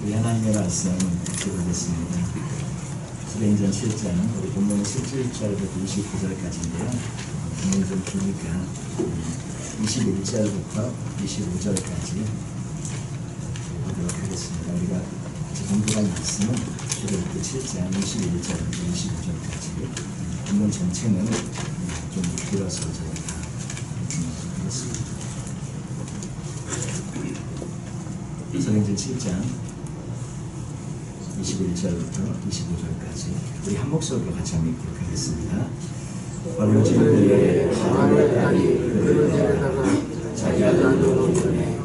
우리 하나님의 말씀 기도하겠습니다. 사도행전 7장 우리 본문 17절부터 29절까지인데요. 본문이 좀 기니까 21절부터 25절까지 보도록 하겠습니다. 우리가 공부한 말씀은 사도행전 7장 21절부터 25절까지 본문 전체는 좀 길어서 저희가 하겠습니다. 사도행전 7장 21절부터 25절까지 우리 한 목소리로 같이 한번 읽도록 하겠습니다. 버려진 그의 하나님의 딸이 그를 데려다가 자기가 낳은 전에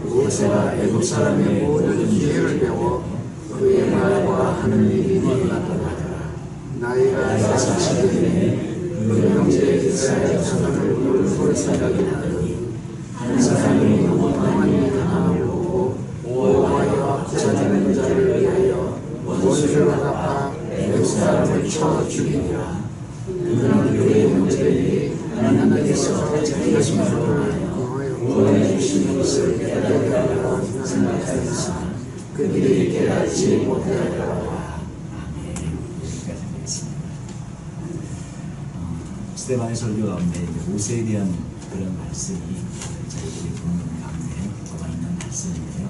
모세가 애굽 사람의 모든 지혜를 배워 그의 말과 하는 일이 나타나더라. 나이가 40년에 그 형제 이스라엘 자손을 부를 생각이 나더니 한 사람이 너무나니 하나님을 보고 오하여 자기는 자를 위하여 모세를 갚아 애굽 사람을 쳐 죽이니라. 그는 그의 형제들이 하나님께서 자기가 심판하여 구원해 주시는 것을 깨닫게 하려고 생각하였으나 그들이 깨닫지 못하더라. 아멘. 여기까지 하겠습니다. 스데반의 설교 가운데 모세에 대한 그런 말씀이 저희들이 본문 가운데 들어가 있는 말씀인데요.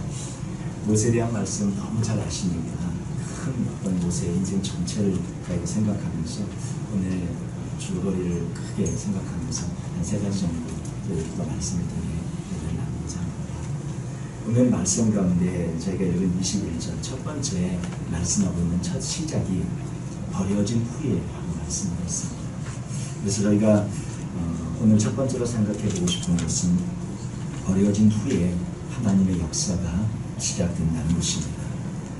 모세에 대한 말씀 너무 잘 아시니까 큰 어떤 모세의 인생 전체를 생각하면서 오늘 줄거리를 크게 생각하면서 한 3가지 정도 말씀을 통해 얘기를 나누고자 합니다. 오늘 말씀 가운데 저희가 읽은 21절 첫 번째 말씀하고 있는 첫 시작이 버려진 후에라고 말씀을 했습니다. 그래서 저희가 오늘 첫 번째로 생각해 보고 싶은 것은 버려진 후에 하나님의 역사가 시작된다는 것입니다.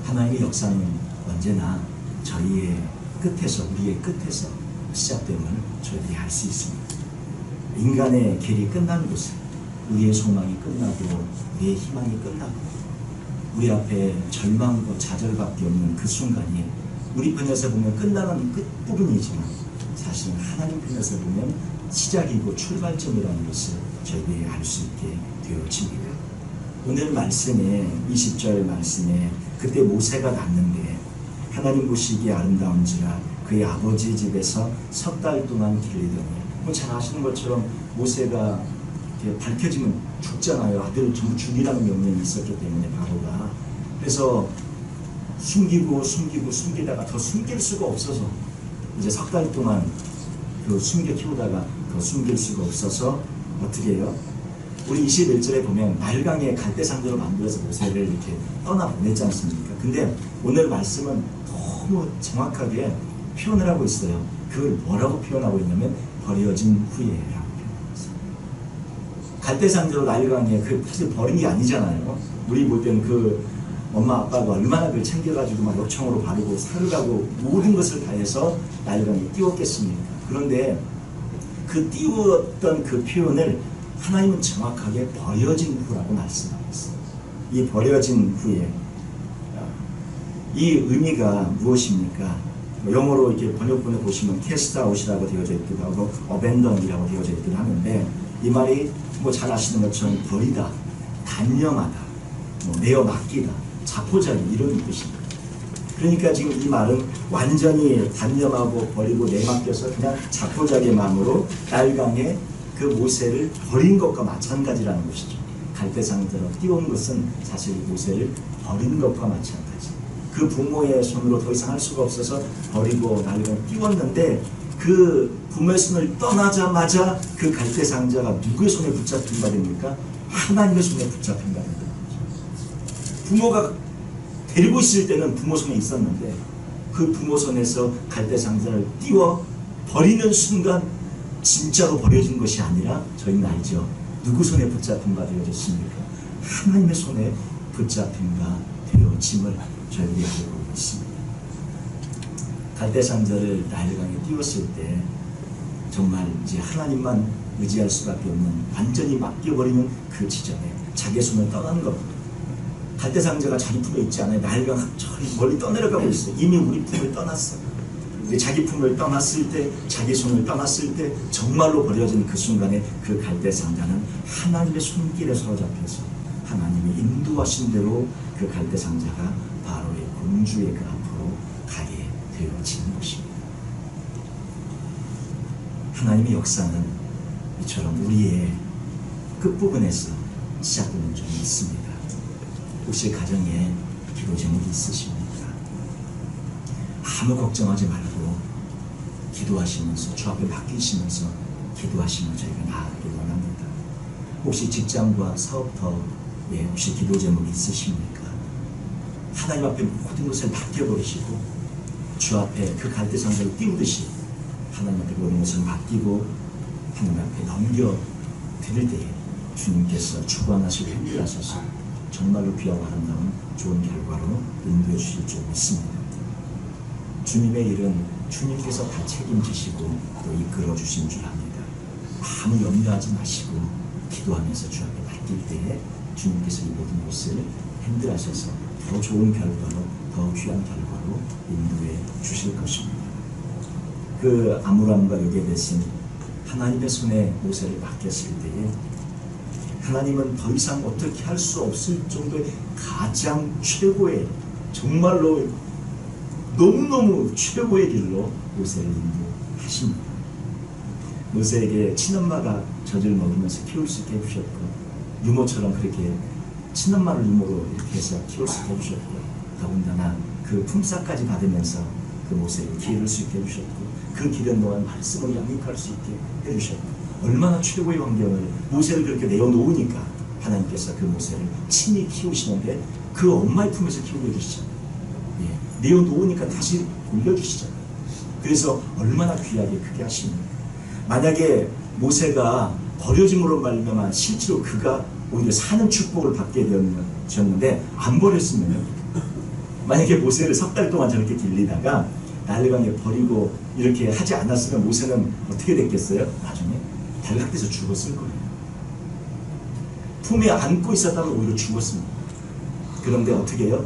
하나님의 역사는 언제나 저희의 끝에서, 우리의 끝에서 시작됨을 저희들이 알 수 있습니다. 인간의 길이 끝나는 곳은 우리의 소망이 끝나고 우리의 희망이 끝나고 우리 앞에 절망과 좌절밖에 없는 그 순간이 우리 편에서 보면 끝나는 끝부분이지만 사실은 하나님 편에서 보면 시작이고 출발점이라는 것을 저희들이 알 수 있게 되어집니다. 오늘 말씀에 20절 말씀에 그때 모세가 났는데 하나님 보시기에 아름다운지라 그의 아버지 집에서 석 달 동안 길리더니 잘 아시는 것처럼 모세가 밝혀지면 죽잖아요. 아들을 전부 죽이라는 명령이 있었기 때문에 바로가. 그래서 숨기다가 더 숨길 수가 없어서 이제 석 달 동안 그 숨겨 키우다가 더 숨길 수가 없어서 어떻게 해요? 우리 21절에 보면 날강에 갈대상자로 만들어서 모세를 이렇게 떠나보냈지 않습니까? 근데 오늘 말씀은 너무 정확하게 표현을 하고 있어요. 그걸 뭐라고 표현하고 있냐면 버려진 후에라고 표현하고 있어요. 갈대상자로 날강에 그 사실 버린 게 아니잖아요. 우리 볼 때는 그 엄마 아빠가 얼마나 그걸 챙겨가지고 막 요청으로 바르고 사르라고 모든 것을 다해서 날강에 띄웠겠습니까? 그런데 그 띄웠던 그 표현을 하나님은 정확하게 버려진 후라고 말씀하고 있어요. 이 버려진 후에 이 의미가 무엇입니까? 영어로 이렇게 번역본에 보시면 cast out이라고 되어져 있기도 하고 abandon이라고 되어져 있기도 하는데 이 말이 뭐 잘 아시는 것처럼 버리다, 단념하다, 내어 맡기다, 자포자기 이런 뜻입니다. 그러니까 지금 이 말은 완전히 단념하고 버리고 내맡겨서 그냥 자포자기의 마음으로 날강에 그 모세를 버린 것과 마찬가지라는 것이죠. 갈대상자로 띄운 것은 사실 모세를 버린 것과 마찬가지. 그 부모의 손으로 더 이상 할 수가 없어서 버리고 날강에 띄웠는데 그 부모의 손을 떠나자마자 그 갈대상자가 누구의 손에 붙잡힌 바 됩니까? 하나님의 손에 붙잡힌 바 됩니다. 부모가 데리고 있을 때는 부모 손에 있었는데 그 부모 손에서 갈대상자를 띄워 버리는 순간 진짜로 버려진 것이 아니라 저희는 알죠. 누구 손에 붙잡힌 바 되어졌습니까? 하나님의 손에 붙잡힌 바 되어짐을 저희들이 알고 있습니다. 갈대상자를 나일강에 띄웠을 때 정말 이제 하나님만 의지할 수밖에 없는 완전히 맡겨버리는 그 지점에 자기의 손을 떠난 겁니다. 갈대상자가 자기 품에 있지 않아요. 나일강 저리 멀리 떠내려가고 있어요. 이미 우리 품을 떠났어요. 자기 품을 떠났을 때, 자기 손을 떠났을 때 정말로 버려진 그 순간에 그 갈대상자는 하나님의 손길에 사로잡혀서 하나님이 인도하신 대로 그 갈대상자가 바로의 공주의 그 앞으로 가게 되어지는 것입니다. 하나님의 역사는 이처럼 우리의 끝부분에서 시작되는 점이 있습니다. 혹시 가정에 기도 제목이 있으십니까? 아무 걱정하지 말고 기도하시면서 주 앞에 맡기시면서 기도하시면 저희가 나아가길 원합니다. 혹시 직장과 사업터에 혹시 기도 제목이 있으십니까? 하나님 앞에 모든 것을 맡겨버리시고 주 앞에 그 갈대상자를 띄우듯이 하나님 앞에 모든 것을 맡기고 하나님 앞에 넘겨드릴 때에 주님께서 주관하시고 행실하셔서 정말로 귀하고 아름다운 좋은 결과로 인도해 주실 줄 믿습니다. 주님의 일은 주님께서 다 책임지시고 또 이끌어 주신 줄 압니다. 아무 염려하지 마시고 기도하면서 주 앞에 맡길 때에 주님께서 이 모든 것을 핸들하셔서 더 좋은 결과로 더 귀한 결과로 인도해 주실 것입니다. 그 아므람과 요게벳은 하나님의 손에 모세를 맡겼을 때에 하나님은 더 이상 어떻게 할 수 없을 정도의 가장 최고의 정말로 너무너무 최고의 길로 모세를 인도하십니다. 모세에게 친엄마가 젖을 먹이면서 키울 수 있게 해주셨고 유모처럼 그렇게 친엄마를 유모로 이렇게 해서 키울 수 있게 해주셨고 더군다나 그 품삯까지 받으면서 그 모세에게 기회를 수 있게 해주셨고 그 기간 동안 말씀을 양육할 수 있게 해주셨고 얼마나 최고의 환경을 모세를 그렇게 내어놓으니까 하나님께서 그 모세를 친히 키우시는데 그 엄마의 품에서 키우게 해주시잖아요. 예, 내어놓으니까 다시 올려주시잖아요. 그래서 얼마나 귀하게 크게 하십니까? 만약에 모세가 버려짐으로 말미암아 실제로 그가 오히려 사는 축복을 받게 되었는데 안 버렸으면 만약에 모세를 석 달 동안 저렇게 길리다가 나일강에 버리고 이렇게 하지 않았으면 모세는 어떻게 됐겠어요? 나중에 달각돼서 죽었을 거예요. 품에 안고 있었다면 오히려 죽었습니다. 그런데 어떻게 해요?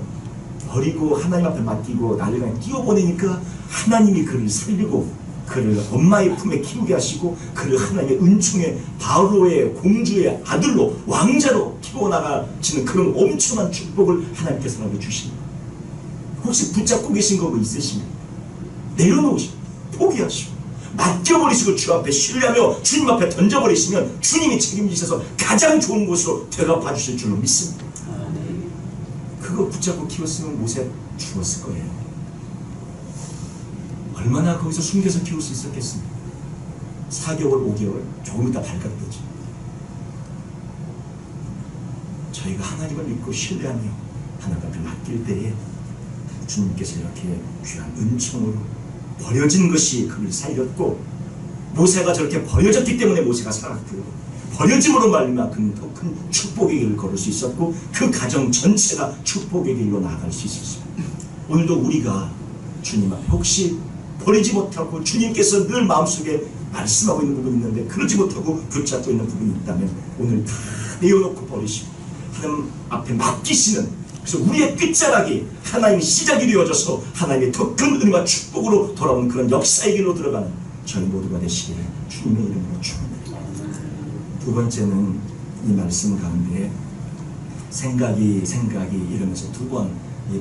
버리고 하나님 앞에 맡기고 나일강에 띄워보내니까 하나님이 그를 살리고 그를 엄마의 품에 키우게 하시고 그를 하나님의 은총의 바로의 공주의 아들로 왕자로 키워나가시는 그런 엄청난 축복을 하나님께서 나에게 주십니다. 혹시 붙잡고 계신 거 있으십니까? 내려놓으시고 포기하시고 맡겨버리시고 주 앞에 신뢰하며 주님 앞에 던져버리시면 주님이 책임지셔서 가장 좋은 곳으로 되갚아 주실 줄로 믿습니다. 그거 붙잡고 키웠으면 모세 죽었을 거예요. 얼마나 거기서 숨겨서 키울 수 있었겠습니까? 4개월, 5개월 조금 이따 발각되죠. 저희가 하나님을 믿고 신뢰하며 하나님 앞에 맡길 때에 주님께서 이렇게 귀한 은총으로 버려진 것이 그를 살렸고 모세가 저렇게 버려졌기 때문에 모세가 살았고요. 버려짐으로 말미암아 그는 더 큰 축복의 길을 걸을 수 있었고 그 가정 전체가 축복의 길로 나아갈 수 있었습니다. 오늘도 우리가 주님 앞에 혹시 버리지 못하고 주님께서 늘 마음속에 말씀하고 있는 부분이 있는데 그러지 못하고 붙잡고 있는 부분이 있다면 오늘 다 내어놓고 버리시고 하나님 앞에 맡기시는 그래서 우리의 끝자락이 하나님의 시작이 되어져서 하나님의 더 큰 은혜와 축복으로 돌아오는 그런 역사의 길로 들어가는 저희 모두가 되시기를 주님의 이름으로 축원드립니다. 두 번째는 이 말씀 가운데 생각이 이러면서 두 번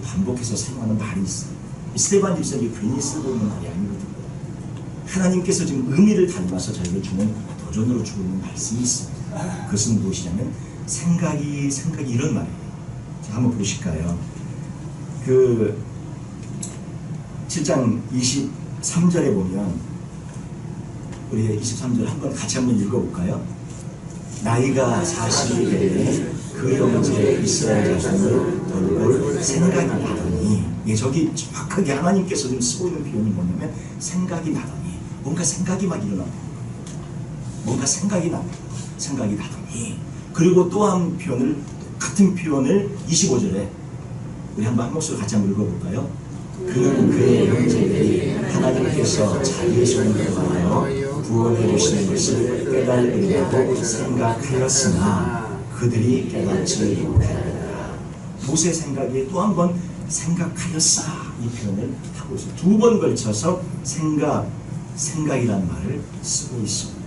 반복해서 사용하는 말이 있어요. 스데반 집사님이 괜히 쓰고 있는 말이 아니거든요. 하나님께서 지금 의미를 담아서 저에게 주는 도전으로 주고 있는 말씀이 있습니다. 그것은 무엇이냐면 생각이 이런 말이에요. 자, 한번 보실까요? 그 7장 23절에 보면 우리 23절 한번 같이 한번 읽어볼까요? 나이가 40이 되되 그 형제 이스라엘 자손을 돌볼 생각이 나더니 저기 정확하게 하나님께서 지금 쓰고 있는 표현이 뭐냐면 생각이 나더니 뭔가 생각이 막 일어나고 뭔가 생각이 나더니 그리고 또 한 표현을 같은 표현을 25절에 우리 한번 한 목소리 같이 한번 읽어볼까요? 그는 그의 형제들이 하나님께서 자기의 손으로 하여 구원해 주시는 것을 깨달으려고 생각하였으나 그들이 깨닫지 못하였다. 모세의 생각이 또 한 번 생각하였으나 이 표현을 하고 있어요. 두 번 걸쳐서 생각이라는 말을 쓰고 있습니다.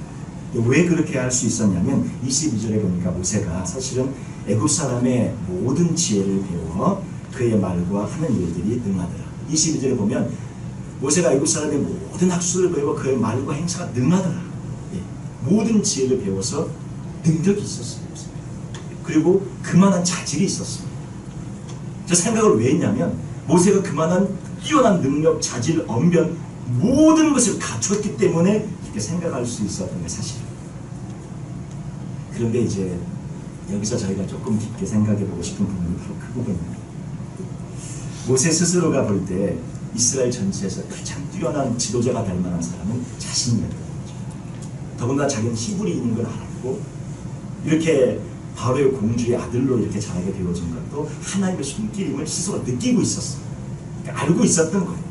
왜 그렇게 할 수 있었냐면 22절에 보니까 모세가 사실은 애굽 사람의 모든 지혜를 배워 그의 말과 하는 일들이 능하더라. 22절에 보면 모세가 애굽 사람의 모든 학술을 배워 그의 말과 행사가 능하더라. 모든 지혜를 배워서 능력이 있었어요. 그리고 그만한 자질이 있었어요. 저 생각을 왜 했냐면 모세가 그만한 뛰어난 능력, 자질, 언변 모든 것을 갖췄기 때문에 이렇게 생각할 수 있었던 게 사실이에요. 그런데 이제 여기서 저희가 조금 깊게 생각해 보고 싶은 부분이 바로 그 부분입니다. 모세 스스로가 볼 때 이스라엘 전체에서 가장 뛰어난 지도자가 될 만한 사람은 자신이었던 거죠. 더군다나 자기는 히브리인인 걸 알았고 이렇게 바로의 공주의 아들로 이렇게 자라게 되어진 것도 하나님의 손길임을 스스로 느끼고 있었어요. 그러니까 알고 있었던 거예요.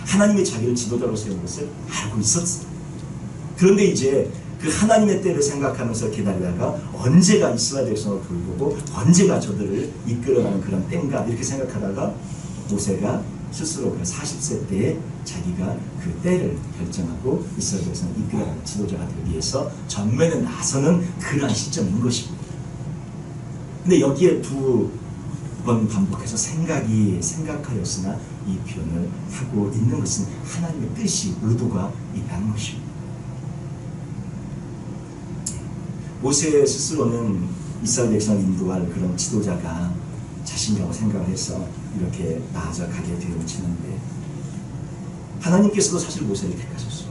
하나님이 자기를 지도자로 세운 것을 알고 있었어요. 그런데 이제 그 하나님의 때를 생각하면서 기다리다가 언제가 이스라엘 백성을 돌보고 언제가 저들을 이끌어가는 그런 때인가 이렇게 생각하다가 모세가 스스로 그 40세 때에 자기가 그 때를 결정하고 이스라엘 백성을 이끌어가는 지도자가 되기 위해서 전면에 나서는 그러한 시점인 것입니다. 근데 여기에 두 번 반복해서 생각하였으나 이 표현을 하고 있는 것은 하나님의 뜻이, 의도가 있다는 것입니다. 모세 스스로는 이스라엘 백성을 인도할 그런 지도자가 자신이라고 생각을 해서 이렇게 나아져 가게 되어지는데 하나님께서도 사실 모세를 택하셨어요.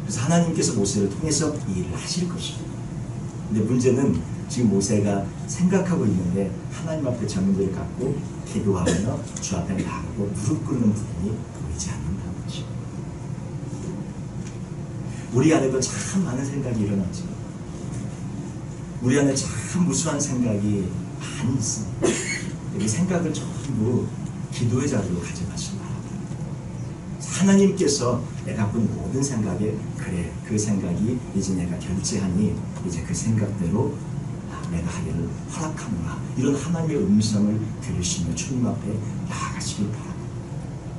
그래서 하나님께서 모세를 통해서 이 일을 하실 것입니다. 근데 문제는 지금 모세가 생각하고 있는데 하나님 앞에 전문들을 갖고 기도하며 주 앞에 나가고 무릎 꿇는 부분이 보이지 않는다는 거죠. 우리 안에도 참 많은 생각이 일어나죠. 우리 안에 참 무수한 생각이 많이 있습니다. 이 생각을 전부 기도의 자리로 가져가시기 바랍니다. 하나님께서 내가 갖고 있는 모든 생각에 그래 그 생각이 이제 내가 결제하니 이제 그 생각대로 내가 하기를 허락하노라 이런 하나님의 음성을 들으시며 주님 앞에 나아가시길 바랍니다.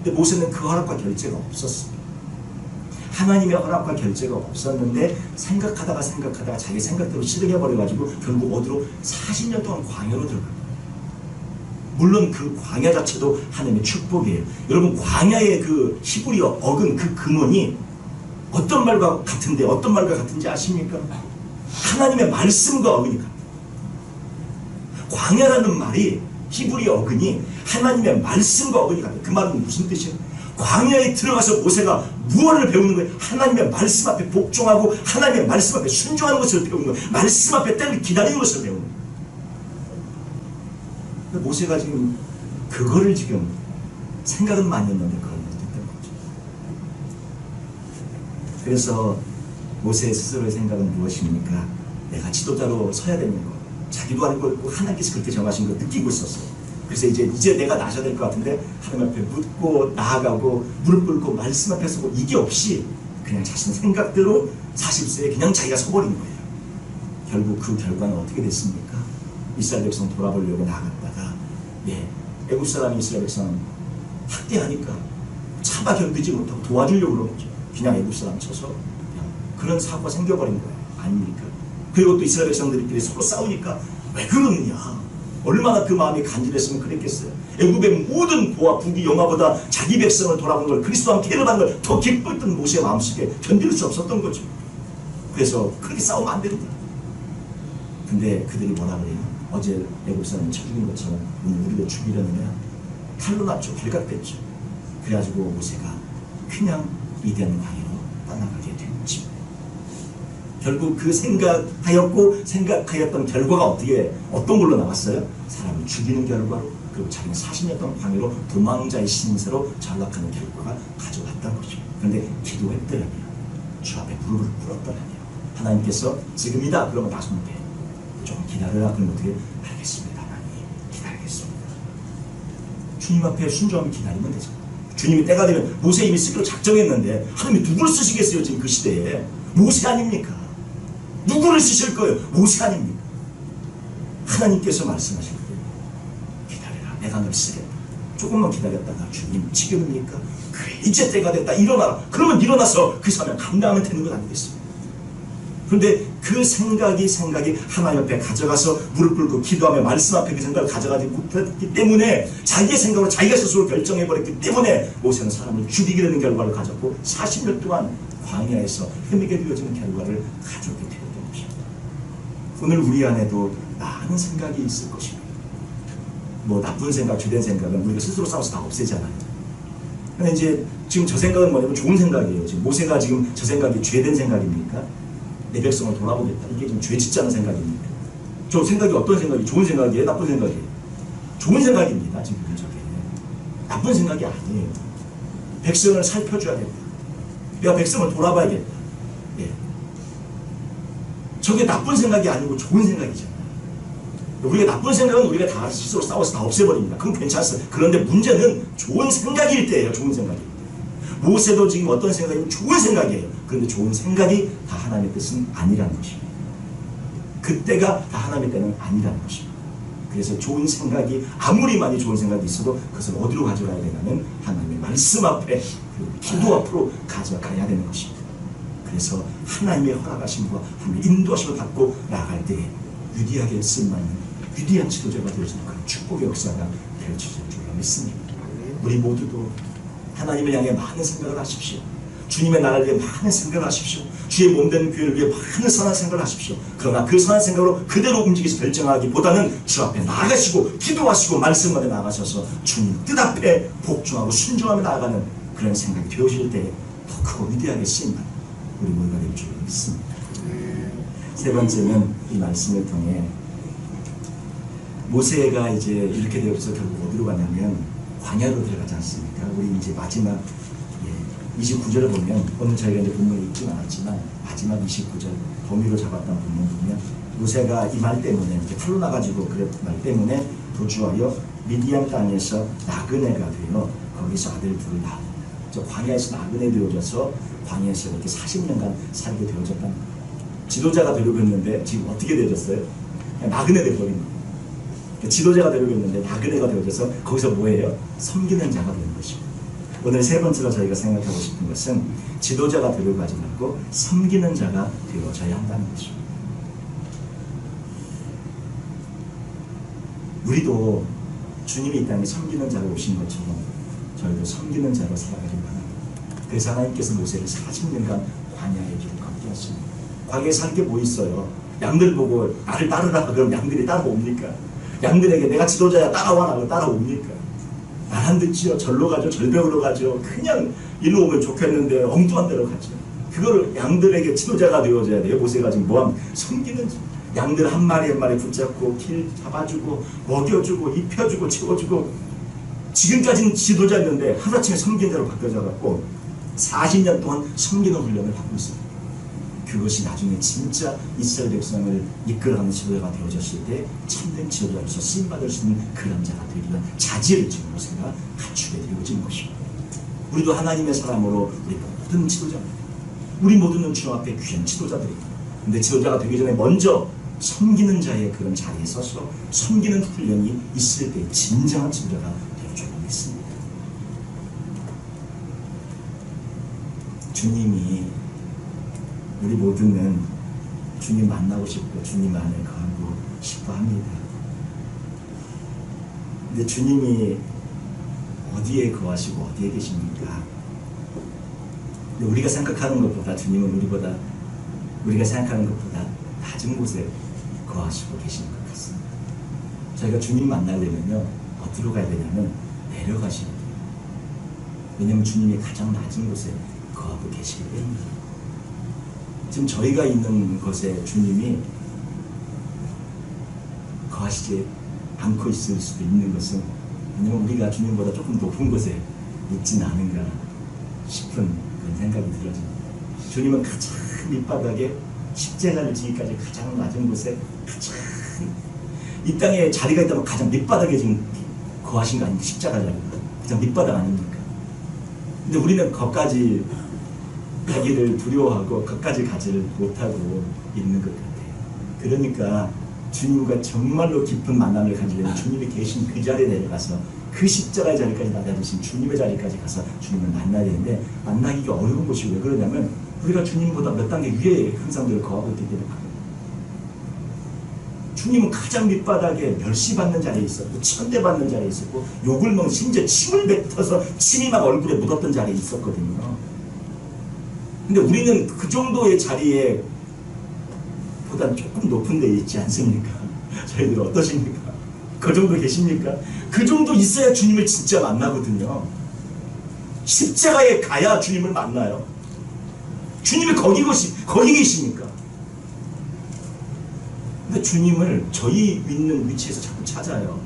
근데 모세는 그 허락과 결제가 없었습니다. 하나님의 허락과 결제가 없었는데 생각하다가 자기 생각대로 실행해버려가지고 결국 어디로 40년 동안 광야로 들어갑니다. 물론 그 광야 자체도 하나님의 축복이에요. 여러분 광야의 그 히브리어 어근 그 근원이 어떤 말과 같은데 어떤 말과 같은지 아십니까? 하나님의 말씀과 어근이 같아요. 광야라는 말이 히브리어 어근이 하나님의 말씀과 어근이 같아요. 그 말은 무슨 뜻이에요? 광야에 들어가서 모세가 무엇을 배우는 거예요? 하나님의 말씀 앞에 복종하고 하나님의 말씀 앞에 순종하는 것을 배우는 거예요. 말씀 앞에 때를 기다리는 것을 배우는 거예요. 모세가 지금 그거를 지금 생각은 많이 했는데 그걸 못했던 거죠. 그래서 모세의 스스로의 생각은 무엇입니까? 내가 지도자로 서야 되는 거. 자기도 알고 하나님께서 그렇게 정하신 걸 느끼고 있었어요. 그래서 이제 내가 나서야 될 것 같은데 하나님 앞에 묻고 나아가고 무릎 꿇고 말씀 앞에 서고 이게 없이 그냥 자신 생각대로 40세에 그냥 자기가 서버린 거예요. 결국 그 결과는 어떻게 됐습니까? 이스라엘 백성 돌아보려고 나갔다가 애굽 사람이 이스라엘 백성 학대하니까 차마 견디지 못하고 도와주려고 그러는 거죠. 그냥 애굽 사람 쳐서 그냥 그런 사고가 생겨버린 거예요. 아닙니까? 그리고 또 이스라엘 백성들끼리 서로 싸우니까 왜 그러느냐. 얼마나 그 마음이 간절했으면 그랬겠어요. 애굽의 모든 보아 북이 영화보다 자기 백성을 돌아보는 걸 그리스도와 함께 해로한 걸 더 기뻤던 모세의 마음속에 견딜 수 없었던 거죠. 그래서 그렇게 싸우면 안 된다. 근데 그들이 뭐라 그래요? 어제 애굽 사람을 쳐 죽인 것처럼 우리도 죽이려느냐? 칼로 났죠. 발각됐죠. 그래가지고 모세가 그냥 미디안 광야로 떠나가게 된 거죠. 결국 그 생각하였던 결과가 어떤 걸로 나왔어요? 사람을 죽이는 결과로, 그리고 자기는 40년 동안 광야로 도망자의 신세로 전락하는 결과가 가져왔다는 거죠. 그런데 기도했더라면, 주 앞에 무릎을 꿇었더라면 하나님께서 지금이다 그러면 나서면 돼. 조금 기다려라 그러면 어떻게? 알겠습니다. 하나님 기다리겠습니다. 주님 앞에 순종하면 기다리면 되죠. 주님이 때가 되면 모세 이미 쓰기로 작정했는데 하나님이 누구를 쓰시겠어요? 지금 그 시대에 모세 아닙니까? 누구를 쓰실 거예요? 모세 아닙니까? 하나님께서 말씀하실 거예요. 기다려라. 내가 널 쓰겠다. 조금만 기다렸다가 주님 지금입니까? 그래 이제 때가 됐다. 일어나라. 그러면 일어나서 그 사명 감당하면 되는 건 아니겠습니까? 그런데 그 생각이 하나님 앞에 가져가서 무릎 꿇고 기도하며 말씀 앞에 그 생각을 가져가지 못했기 때문에 자기의 생각으로 자기가 스스로 결정해버렸기 때문에 모세는 사람을 죽이게 되는 결과를 가졌고 40년 동안 광야에서 헤매게 되어지는 결과를 가져오게 되었던 것입니다. 오늘 우리 안에도 많은 생각이 있을 것입니다. 뭐 나쁜 생각, 죄된 생각은 우리가 스스로 싸워서 다 없애잖아요. 근데 이제 지금 저 생각은 뭐냐면 좋은 생각이에요. 지금 모세가 지금 저 생각이 죄된 생각입니까? 내 백성을 돌아보겠다. 이게 지금 죄 짓지 않은 생각입니까? 저 생각이 어떤 생각이? 좋은 생각이에요? 나쁜 생각이에요? 좋은 생각입니다. 지금 저게. 나쁜 생각이 아니에요. 백성을 살펴줘야겠다. 내가 백성을 돌아봐야겠다. 예. 저게 나쁜 생각이 아니고 좋은 생각이잖아요. 우리가 나쁜 생각은 우리가 다 스스로 싸워서 다 없애버립니다. 그건 괜찮았어요. 그런데 문제는 좋은 생각일 때예요. 좋은 생각이. 모세도 지금 어떤 생각이면 좋은 생각이에요. 그런데 좋은 생각이 다 하나님의 뜻은 아니라는 것입니다. 그때가 다 하나님의 때는 아니라는 것입니다. 그래서 좋은 생각이 아무리 많이 좋은 생각이 있어도 그것을 어디로 가져가야 되냐면 하나님의 말씀 앞에 기도 앞으로 가져가야 되는 것입니다. 그래서 하나님의 허락하심과 하나님의 인도하심을 받고 나아갈 때에 위대하게 쓰임받는 위대한 지도자가 되어지는 그런 축복의 역사가 펼쳐질 줄 믿습니다. 우리 모두도 하나님을 향해 많은 생각을 하십시오. 주님의 나라를 위해 많은 생각을 하십시오. 주의 몸된 교회를 위해 많은 선한 생각을 하십시오. 그러나 그 선한 생각으로 그대로 움직여서 결정하기보다는 주 앞에 나아가시고 기도하시고 말씀 앞에 나가셔서 주님 뜻 앞에 복종하고 순종하며 나아가는 그런 생각이 되어질 때에 더 크고 위대하게 쓰임받는 우리 모두가 될 줄 믿습니다. 세 번째는 이 말씀을 통해 모세가 이제 이렇게 되어서 결국 어디로 가냐면 광야로 들어가지 않습니까? 우리 이제 마지막 29절을 보면 오늘 저희가 이제 본문에 읽진 않았지만 마지막 29절 범위로 잡았던 본문 보면 모세가 이 말 때문에 이렇게 풀로 나가지고 그 말 때문에 도주하여 미디안 땅에서 나그네가 되어 거기서 아들 둘을 낳아. 저 광야에서 나그네 되어져서 광야에서 이렇게 40년간 살게 되어졌다. 지도자가 되려고 했는데 지금 어떻게 되어졌어요? 그냥 나그네 되어버린 거예요. 지도자가 되려고 했는데 나그네가 되어져서 거기서 뭐예요? 섬기는 자가 되는 것입니다. 오늘 세 번째로 저희가 생각하고 싶은 것은 지도자가 되려고 하지 말고 섬기는 자가 되어져야 한다는 것입니다. 우리도 주님이 이 땅에 섬기는 자로 오신 것처럼 저희도 섬기는 자로 살아가길 바랍니다. 그래서 하나님께서 모세를 40년간 광야의 길을 걷게 하십니다. 광야에 살 게 뭐 있어요? 양들 보고 나를 따르라 그럼 양들이 따라옵니까? 양들에게 내가 지도자야 따라와라 그럼 따라옵니까? 말 안 듣지요. 절로 가죠. 절벽으로 가죠. 그냥 일로 오면 좋겠는데 엉뚱한 데로 가죠. 그거를 양들에게 지도자가 되어줘야 돼요. 모세가 지금 뭐하면 섬기는 양들 한 마리 한 마리 붙잡고 길 잡아주고 먹여주고 입혀주고 채워주고 지금까지는 지도자였는데 하루아침에 섬기는 자로 바뀌어져갖고 40년 동안 섬기는 훈련을 받고 있습니다. 그것이 나중에 진짜 이스라엘 백성을 이끌어가는 지도자가 되어졌을 때 참된 지도자로서 쓰임받을 수 있는 그런 자가 되기 위한 자질을 지금 모세가 갖추게 되어진 것입니다. 우리도 하나님의 사람으로 우리 모든 지도자입니다. 우리 모두는 주님 앞에 귀한 지도자들입니다. 근데 지도자가 되기 전에 먼저 섬기는 자의 그런 자리에 서서 섬기는 훈련이 있을 때 진정한 지도자가 될 줄 믿습니다. 주님이 우리 모두는 주님 만나고 싶고 주님 안에 거하고 싶어 합니다. 근데 주님이 어디에 거하시고 어디에 계십니까? 근데 우리가 생각하는 것보다 주님은 우리가 생각하는 것보다 낮은 곳에 거하시고 계시는 것 같습니다. 저희가 주님 만나려면요 어디로 가야 되냐면 내려가셔야 돼요. 왜냐하면 주님이 가장 낮은 곳에 거하고 계시기 때문입니다. 지금 저희가 있는 곳에 주님이 거하시지 않고 있을 수도 있는 것은 왜냐하면 우리가 주님보다 조금 높은 곳에 있지는 않은가 싶은 그런 생각이 들어집니다. 주님은 가장 밑바닥에 십자가를 지기까지 가장 낮은 곳에 가장 이 땅에 자리가 있다면 가장 밑바닥에 지금 거하신 거 아닙니까? 십자가 자리가 가장 밑바닥 아닙니까? 근데 우리는 거기까지 가기를 두려워하고 거기까지 가지를 못하고 있는 것 같아요. 그러니까 주님과 정말로 깊은 만남을 가지려면 주님이 계신 그 자리에 내려가서 그 십자가의 자리까지 낮아주신 주님의 자리까지 가서 주님을 만나야 되는데 만나기가 어려운 곳이 왜 그러냐면 우리가 주님보다 몇 단계 위에 항상 늘 거하고 있기 때문에 주님은 가장 밑바닥에 멸시받는 자리에 있었고 천대받는 자리에 있었고 욕을 먹는 심지어 침을 뱉어서 침이 막 얼굴에 묻었던 자리에 있었거든요. 근데 우리는 그 정도의 자리에 보단 조금 높은 데 있지 않습니까? 저희들 어떠십니까? 그 정도 계십니까? 그 정도 있어야 주님을 진짜 만나거든요. 십자가에 가야 주님을 만나요. 주님이 거기 계시니까. 근데 주님을 저희 있는 위치에서 자꾸 찾아요.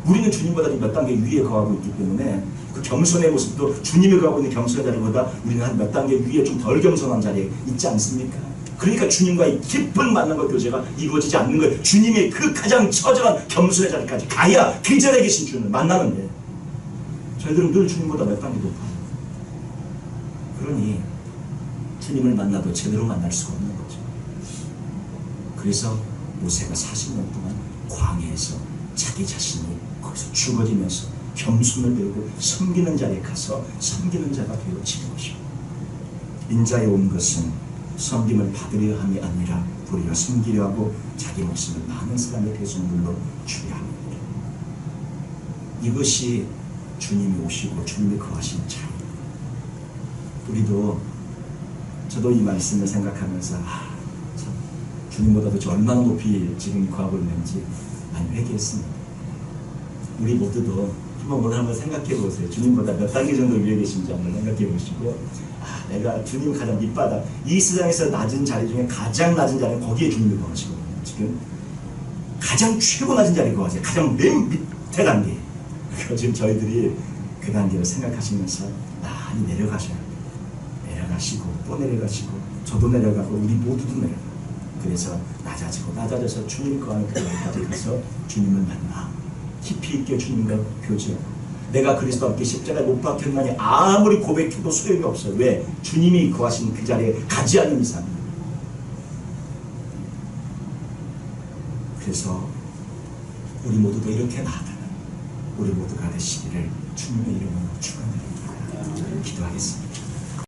우리는 주님보다 몇 단계 위에 거하고 있기 때문에 그 겸손의 모습도 주님이 거하고 있는 겸손의 자리보다 우리는 한 몇 단계 위에 좀 덜 겸손한 자리에 있지 않습니까? 그러니까 주님과의 깊은 만남과 교제가 이루어지지 않는 거예요. 주님의 그 가장 처절한 겸손의 자리까지 가야 그 자리에 계신 주님을 만나는데 저희들은 늘 주님보다 몇 단계 높아요. 그러니 주님을 만나도 제대로 만날 수가 없는 거죠. 그래서 모세가 40년 동안 광야에서 자기 자신이 거기서 죽어지면서 겸손을 배우고 섬기는 자리에 가서 섬기는 자가 되어지는 것이고, 인자에 온 것은 섬김을 받으려 함이 아니라 도리어 섬기려 하고 자기 목숨을 많은 사람의 대속물로 주려 함입니다. 이것이 주님이 오시고 주님이 거하신 차이. 우리도 저도 이 말씀을 생각하면서 참 주님보다도 저 얼마나 높이 지금 거하고 있는지 많이 회개했습니다. 우리 모두도 오늘 한번 생각해 보세요. 주님보다 몇 단계 정도 위에 계신지 한번 생각해 보시고, 내가 주님 가장 밑바닥, 이 세상에서 낮은 자리 중에 가장 낮은 자리는 거기에 주님이 거하시거든요. 지금 가장 최고 낮은 자리에 거하세요. 가장 맨 밑에 단계. 그러니까 지금 저희들이 그 단계를 생각하시면서 많이 내려가셔야 돼요. 내려가시고 또 내려가시고 저도 내려가고 우리 모두도 내려가고, 그래서 낮아져서 주님 거하는 그 자리까지 가서 주님을 만나 깊이 있게 주님과 교제하고, 내가 그리스도와 함께 십자가에 못 박혔나니 아무리 고백해도 소용이 없어요. 왜? 주님이 거하신 그 자리에 가지 않는 이상. 그래서 우리 모두도 이렇게 나아가는 우리 모두가 되시기를 주님의 이름으로 축원드립니다. 기도하겠습니다.